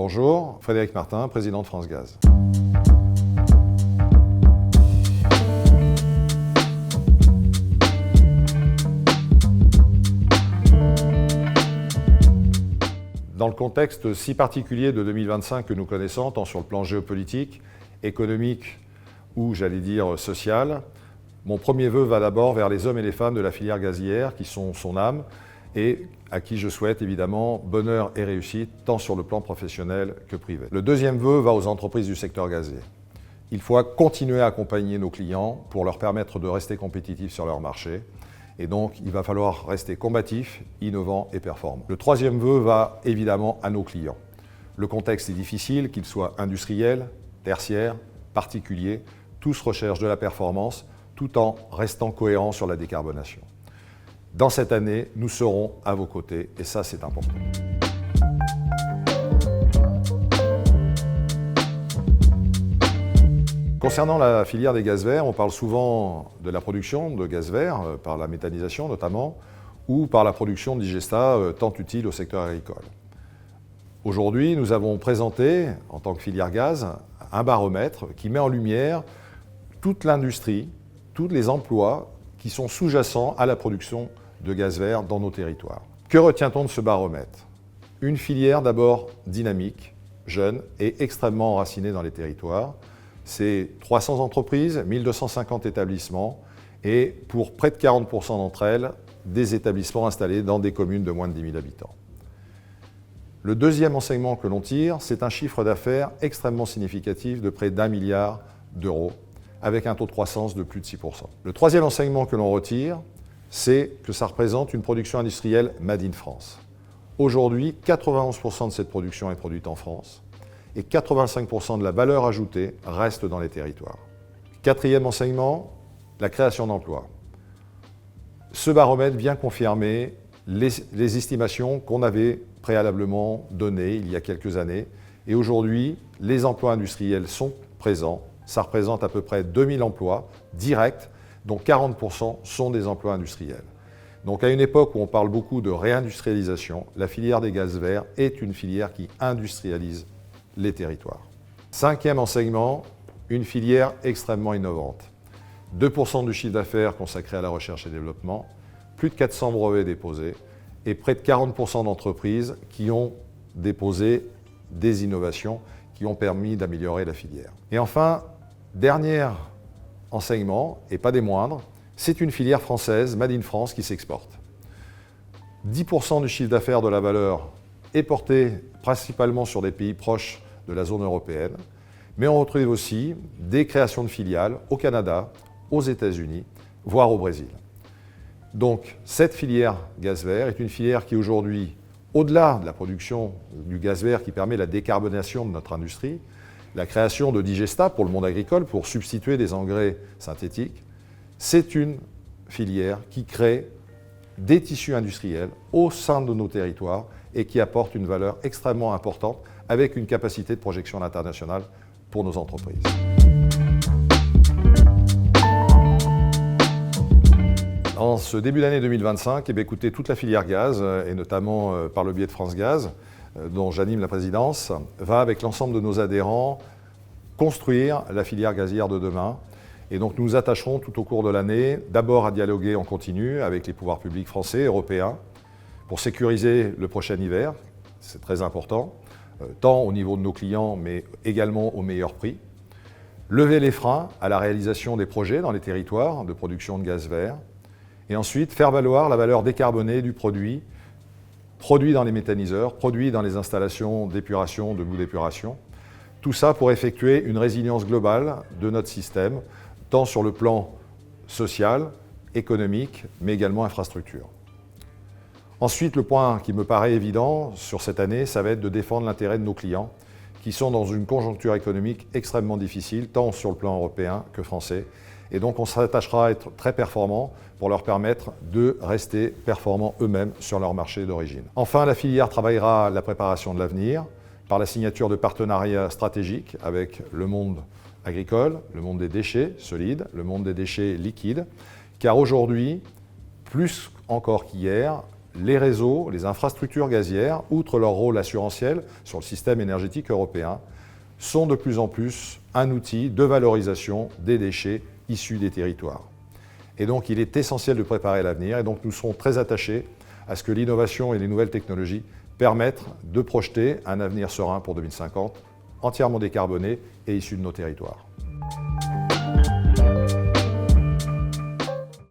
Bonjour, Frédéric Martin, président de France Gaz. Dans le contexte si particulier de 2025 que nous connaissons, tant sur le plan géopolitique, économique ou, j'allais dire, social, mon premier vœu va d'abord vers les hommes et les femmes de la filière gazière qui sont son âme et à qui je souhaite évidemment bonheur et réussite tant sur le plan professionnel que privé. Le deuxième vœu va aux entreprises du secteur gazier. Il faut continuer à accompagner nos clients pour leur permettre de rester compétitifs sur leur marché. Et donc, il va falloir rester combatif, innovant et performant. Le troisième vœu va évidemment à nos clients. Le contexte est difficile, qu'il soit industriel, tertiaire, particulier, tous recherchent de la performance tout en restant cohérents sur la décarbonation. Dans cette année, nous serons à vos côtés et ça, c'est important. Concernant la filière des gaz verts, on parle souvent de la production de gaz vert, par la méthanisation notamment, ou par la production de digestat tant utile au secteur agricole. Aujourd'hui, nous avons présenté, en tant que filière gaz, un baromètre qui met en lumière toute l'industrie, tous les emplois qui sont sous-jacents à la production de gaz vert dans nos territoires. Que retient-on de ce baromètre? Une filière d'abord dynamique, jeune et extrêmement enracinée dans les territoires. C'est 300 entreprises, 1250 établissements et pour près de 40% d'entre elles, des établissements installés dans des communes de moins de 10 000 habitants. Le deuxième enseignement que l'on tire, c'est un chiffre d'affaires extrêmement significatif de près d'1 milliard d'euros, avec un taux de croissance de plus de 6%. Le troisième enseignement que l'on retire, c'est que ça représente une production industrielle made in France. Aujourd'hui, 91% de cette production est produite en France et 85% de la valeur ajoutée reste dans les territoires. Quatrième enseignement, la création d'emplois. Ce baromètre vient confirmer les estimations qu'on avait préalablement données il y a quelques années. Et aujourd'hui, les emplois industriels sont présents. Ça représente à peu près 2000 emplois directs, dont 40% sont des emplois industriels. Donc à une époque où on parle beaucoup de réindustrialisation, la filière des gaz verts est une filière qui industrialise les territoires. Cinquième enseignement, une filière extrêmement innovante. 2% du chiffre d'affaires consacré à la recherche et développement, plus de 400 brevets déposés et près de 40% d'entreprises qui ont déposé des innovations qui ont permis d'améliorer la filière. Et enfin, dernier enseignement, et pas des moindres, c'est une filière française, Made in France, qui s'exporte. 10% du chiffre d'affaires de la valeur est porté principalement sur des pays proches de la zone européenne, mais on retrouve aussi des créations de filiales au Canada, aux États-Unis, voire au Brésil. Donc cette filière gaz vert est une filière qui aujourd'hui, au-delà de la production du gaz vert qui permet la décarbonation de notre industrie, la création de digestat pour le monde agricole, pour substituer des engrais synthétiques, c'est une filière qui crée des tissus industriels au sein de nos territoires et qui apporte une valeur extrêmement importante avec une capacité de projection internationale pour nos entreprises. En ce début d'année 2025, écoutez, toute la filière gaz, et notamment par le biais de France Gaz, dont j'anime la présidence, va avec l'ensemble de nos adhérents construire la filière gazière de demain. Et donc nous nous attacherons tout au cours de l'année, d'abord à dialoguer en continu avec les pouvoirs publics français, européens, pour sécuriser le prochain hiver, c'est très important, tant au niveau de nos clients, mais également au meilleur prix. Lever les freins à la réalisation des projets dans les territoires de production de gaz vert. Et ensuite, faire valoir la valeur décarbonée du produit dans les méthaniseurs, produit dans les installations d'épuration, de boues d'épuration. Tout ça pour effectuer une résilience globale de notre système, tant sur le plan social, économique, mais également infrastructure. Ensuite, le point qui me paraît évident sur cette année, ça va être de défendre l'intérêt de nos clients, qui sont dans une conjoncture économique extrêmement difficile, tant sur le plan européen que français. Et donc on s'attachera à être très performants pour leur permettre de rester performants eux-mêmes sur leur marché d'origine. Enfin, la filière travaillera à la préparation de l'avenir par la signature de partenariats stratégiques avec le monde agricole, le monde des déchets solides, le monde des déchets liquides, car aujourd'hui, plus encore qu'hier, les réseaux, les infrastructures gazières, outre leur rôle assurantiel sur le système énergétique européen, sont de plus en plus un outil de valorisation des déchets issus des territoires. Et donc il est essentiel de préparer l'avenir, et donc nous serons très attachés à ce que l'innovation et les nouvelles technologies permettent de projeter un avenir serein pour 2050, entièrement décarboné et issu de nos territoires.